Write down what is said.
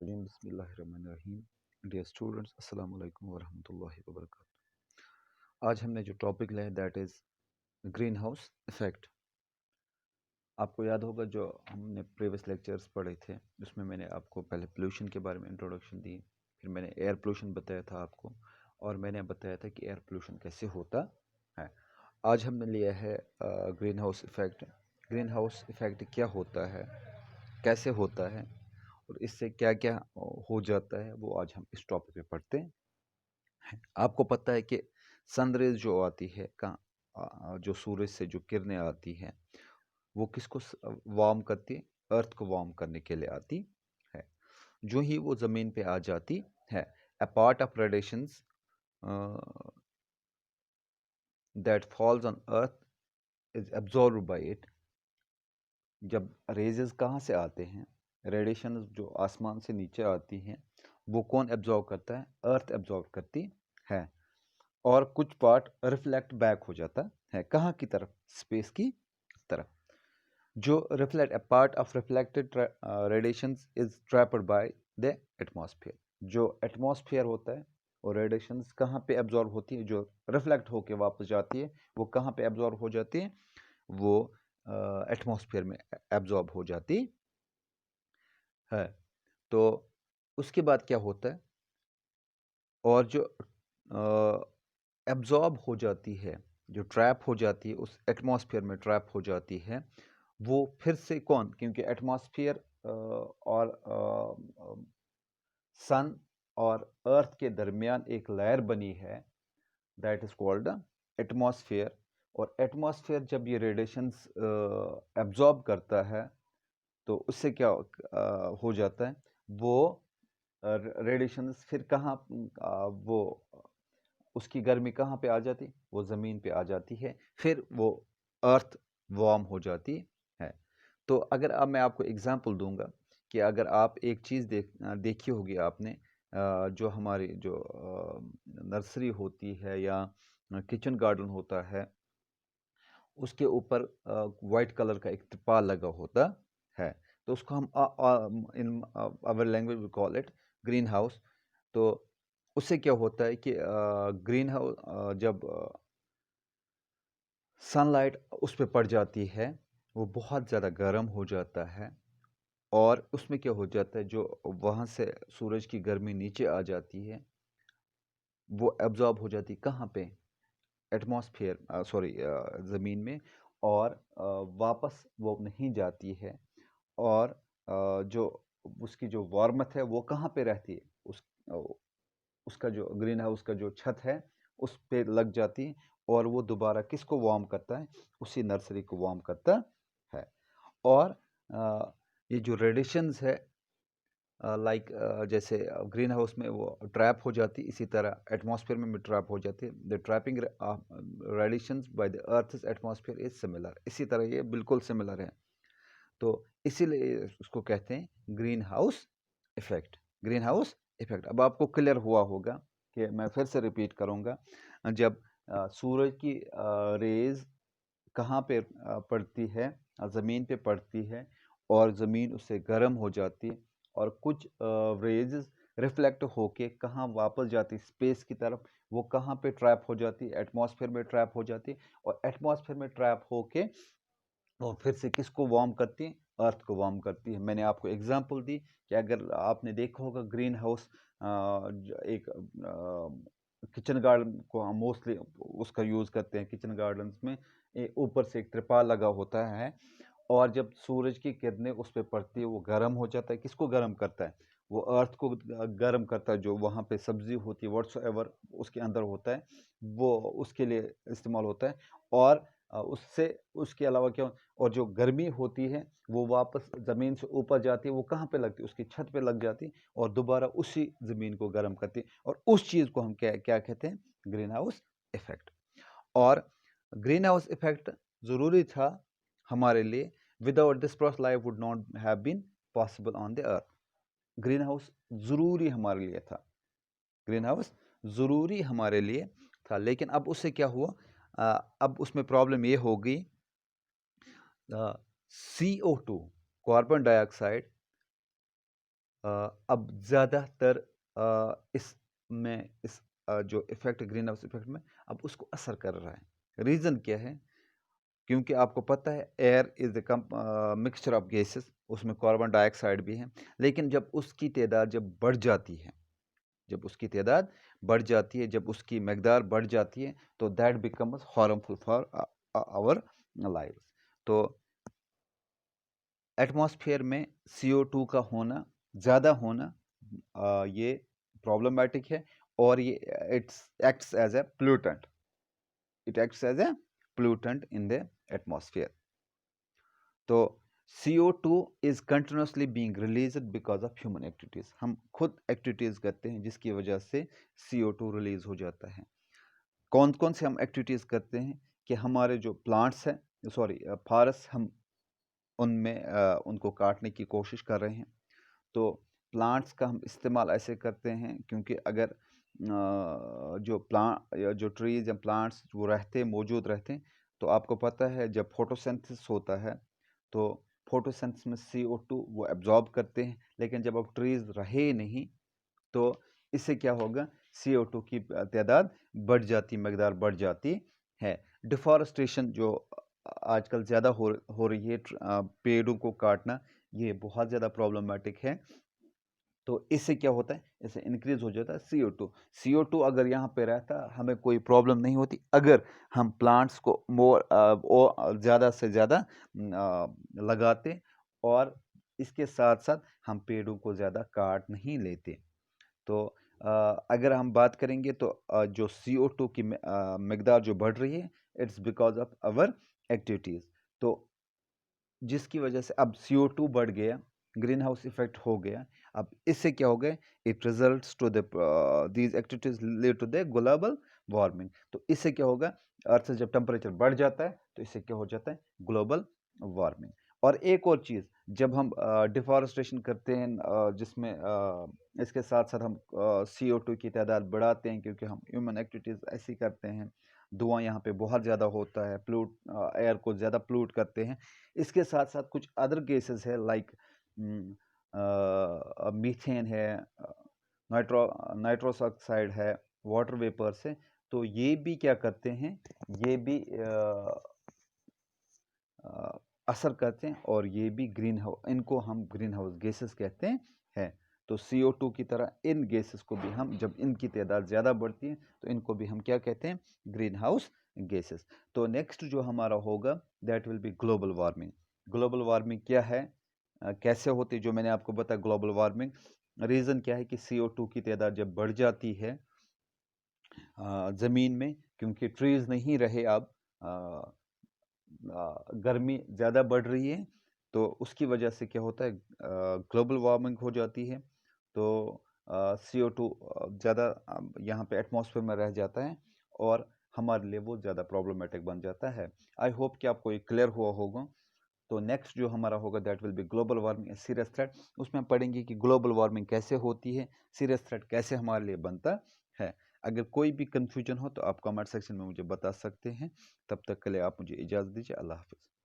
Bismillahirrahmanirrahim. Bismillahirrahmanirrahim. Dear students, Assalamu alaikum wa rahmatullahi wa barakatuh. आज हमने जो topic लिया है that is green house effect. आपको याद होगा जो हमने प्रीवियस लेक्चर्स पढ़े थे उसमें मैंने आपको पहले पोल्यूशन के बारे में इंट्रोडक्शन दी, फिर मैंने एयर पोल्यूशन बताया था आपको, और मैंने बताया था कि एयर पोल्यूशन कैसे होता है। आज हमने लिया है green house effect. Green house effect क्या होता है, कैसे होता है और इससे क्या क्या हो जाता है, वो आज हम इस टॉपिक पे पढ़ते हैं। आपको पता है कि सनरेज जो आती है जो सूरज से जो किरणें आती हैं वो किसको वार्म करती है? अर्थ को वार्म करने के लिए आती है। जो ही वो ज़मीन पे आ जाती है, a part of radiations that falls on earth is absorb by it. जब रेजेस कहाँ से आते हैं, रेडिएशन जो आसमान से नीचे आती हैं, वो कौन एब्जॉर्ब करता है? अर्थ एब्जॉर्ब करती है। और कुछ पार्ट रिफ्लेक्ट बैक हो जाता है, कहाँ की तरफ? स्पेस की तरफ। जो reflect, a part of reflected radiations is trapped by the atmosphere. जो एटमॉस्फेयर होता है और रेडिएशंस कहाँ पे एब्जॉर्ब होती है? जो रिफ्लेक्ट होके वापस जाती है वो कहाँ पे एब्जॉर्ब हो जाती है? वो एटमॉस्फेयर में एब्जॉर्ब हो जाती है। तो उसके बाद क्या होता है? और जो एब्जॉर्ब हो जाती है, जो ट्रैप हो जाती है, उस एटमॉस्फेयर में ट्रैप हो जाती है, वो फिर से कौन? क्योंकि एटमॉस्फेयर और सन और अर्थ के दरमियान एक लेयर बनी है, दैट इज कॉल्ड एटमॉस्फेयर। और एटमॉस्फेयर जब ये रेडिएशंस एब्जॉर्ब करता है तो उससे क्या हो जाता है? वो रेडिएशंस फिर कहाँ वो उसकी गर्मी कहाँ पे आ जाती? वो ज़मीन पे आ जाती है, फिर वो अर्थ वार्म हो जाती है। तो अगर अब मैं आपको एग्जांपल दूंगा कि अगर आप एक चीज़ देखी होगी आपने, जो हमारी जो नर्सरी होती है या किचन गार्डन होता है, उसके ऊपर वाइट कलर का एक त्रिपाल लगा होता है, तो उसको हम in our language we call it greenhouse. तो उससे क्या होता है कि ग्रीन हाउस जब सनलाइट उस पर पड़ जाती है वो बहुत ज़्यादा गर्म हो जाता है, और उसमें क्या हो जाता है, जो वहाँ से सूरज की गर्मी नीचे आ जाती है वो एब्जॉर्ब हो जाती है कहाँ पे? एटमॉस्फेयर, सॉरी, ज़मीन में। और वापस वो नहीं जाती है। और जो उसकी जो वार्मथ है वो कहाँ पे रहती है? उसका जो ग्रीन हाउस का जो छत है उस पे लग जाती है, और वो दोबारा किसको वार्म करता है? उसी नर्सरी को वार्म करता है। और ये जो रेडिएशंस है, लाइक जैसे ग्रीन हाउस में वो ट्रैप हो जाती, इसी तरह एटमॉस्फेयर में भी ट्रैप हो जाती है। The trapping radiations by the earth's atmosphere is similar. इसी तरह ये बिल्कुल सिमिलर है। तो इसीलिए उसको कहते हैं greenhouse effect. Green house effect अब आपको क्लियर हुआ होगा कि मैं फिर से रिपीट करूंगा। जब सूरज की रेज कहाँ पे पड़ती है? ज़मीन पे पड़ती है, और ज़मीन उससे गर्म हो जाती है, और कुछ रेज रिफ्लेक्ट होके कहाँ वापस जाती है? स्पेस की तरफ। वो कहाँ पे ट्रैप हो जाती है? एटमॉस्फेयर में ट्रैप हो जाती है, और एटमॉस्फेयर में ट्रैप होके और फिर से किसको वार्म करती है? अर्थ को वार्म करती है। मैंने आपको एग्जांपल दी कि अगर आपने देखा होगा ग्रीन हाउस, एक किचन गार्डन को हम मोस्टली उसका यूज़ करते हैं किचन गार्डन्स में। ऊपर से एक त्रिपाल लगा होता है, और जब सूरज की किरणें उस पर पड़ती है वो गर्म हो जाता है। किसको गर्म करता है? वो अर्थ को गर्म करता है। जो वहाँ पे सब्जी होती है व्हाट्सएवर उसके अंदर होता है, वो उसके लिए इस्तेमाल होता है। और उससे उसके अलावा क्या, और जो गर्मी होती है वो वापस ज़मीन से ऊपर जाती है, वो कहाँ पे लगती है? उसकी छत पे लग जाती है, और दोबारा उसी ज़मीन को गर्म करती है, और उस चीज़ को हम क्या क्या कहते हैं? Greenhouse effect. और ग्रीन हाउस इफेक्ट ज़रूरी था हमारे लिए। Without this process life would not have been possible on the earth. Greenhouse ज़रूरी हमारे लिए था। ग्रीन हाउस ज़रूरी हमारे लिए था, लेकिन अब उससे क्या हुआ? अब उसमें प्रॉब्लम ये हो गई, CO2, कार्बन डाइऑक्साइड, अब ज़्यादातर इसमें जो इफ़ेक्ट ग्रीन हाउस इफ़ेक्ट में अब उसको असर कर रहा है। रीज़न क्या है? क्योंकि आपको पता है air is the mixture of gases, उसमें कार्बन डाइऑक्साइड भी है। लेकिन जब उसकी तादाद जब बढ़ जाती है, जब उसकी तादाद बढ़ जाती है, जब उसकी मकदार बढ़ जाती है, तो that becomes harmful for our lives. तो एटमॉस्फेयर में CO2 का होना, ज़्यादा होना, ये प्रॉब्लमैटिक है। और ये it's acts as a pollutant, it acts as a pollutant in the atmosphere. तो CO2 is continuously being released because of human activities. हम खुद एक्टिविटीज करते हैं जिसकी वजह से CO2 रिलीज हो जाता है। कौन कौन से हम एक्टिविटीज करते हैं कि हमारे जो प्लांट्स हैं, सॉरी फॉरेस्ट, हम उनमें उनको काटने की कोशिश कर रहे हैं। तो प्लांट्स का हम इस्तेमाल ऐसे करते हैं क्योंकि अगर जो ट्रीज या प्लांट्स वो रहते मौजूद रहते हैं, तो आपको पता है जब फोटोसिंथेसिस होता है तो फोटोसिंथेसिस में CO2 वो एब्जॉर्ब करते हैं। लेकिन जब अब ट्रीज रहे नहीं तो इससे क्या होगा, CO2 की तादाद बढ़ जाती, मकदार बढ़ जाती है। डिफॉरेस्टेशन जो आजकल ज़्यादा हो रही है, पेड़ों को काटना, ये बहुत ज़्यादा प्रॉब्लमेटिक है। तो इससे क्या होता है, इससे इंक्रीज हो जाता है CO2। अगर यहाँ पे रहता हमें कोई प्रॉब्लम नहीं होती, अगर हम प्लांट्स को ज़्यादा से ज़्यादा लगाते और इसके साथ साथ हम पेड़ों को ज़्यादा काट नहीं लेते। तो अगर हम बात करेंगे तो जो CO2 की मकदार जो बढ़ रही है, it's because of our activities. तो जिसकी वजह से अब CO2 बढ़ गया, ग्रीन हाउस इफेक्ट हो गया। अब इससे क्या हो गया, it results to the these activities lead to the global warming. तो इससे क्या होगा, अर्थ से जब टेम्परेचर बढ़ जाता है तो इससे क्या हो जाता है, ग्लोबल वार्मिंग। और एक और चीज़, जब हम डिफॉरेस्टेशन करते हैं, जिसमें इसके साथ साथ हम CO2 की तादाद बढ़ाते हैं क्योंकि हम ह्यूमन एक्टिविटीज़ ऐसी करते हैं। धुआं यहाँ पे बहुत ज़्यादा होता है, एयर को ज़्यादा पोल्यूट करते हैं। इसके साथ साथ कुछ अदर गैसेस है लाइक मीथेन है, नाइट्रोस ऑक्साइड है, वाटर वेपर्स है। तो ये भी क्या करते हैं, ये भी असर करते हैं और ये भी इनको हम ग्रीन हाउस गैसेस कहते हैं। तो CO2 की तरह इन गैसेस को भी हम, जब इनकी तादाद ज़्यादा बढ़ती है तो इनको भी हम क्या कहते हैं, ग्रीन हाउस गैसेस। तो नेक्स्ट जो हमारा होगा that will be global warming. Global warming क्या है, कैसे होती है, जो मैंने आपको बताया ग्लोबल वार्मिंग रीज़न क्या है कि CO2 की तादाद जब बढ़ जाती है ज़मीन में, क्योंकि ट्रीज़ नहीं रहे, अब गर्मी ज़्यादा बढ़ रही है, तो उसकी वजह से क्या होता है, ग्लोबल वार्मिंग हो जाती है। तो CO2 ज़्यादा यहाँ पे एटमॉस्फेयर में रह जाता है और हमारे लिए वो ज़्यादा प्रॉब्लमेटिक बन जाता है। आई होप कि आपको ये क्लियर हुआ होगा। तो नेक्स्ट जो हमारा होगा that will be global warming serious threat. उसमें हम पढ़ेंगे कि ग्लोबल वार्मिंग कैसे होती है, सीरियस थ्रेट कैसे हमारे लिए बनता है। अगर कोई भी कन्फ्यूजन हो तो आप कमेंट सेक्शन में मुझे बता सकते हैं। तब तक के लिए आप मुझे इजाज़त दीजिए। अल्लाह हाफ़िज़।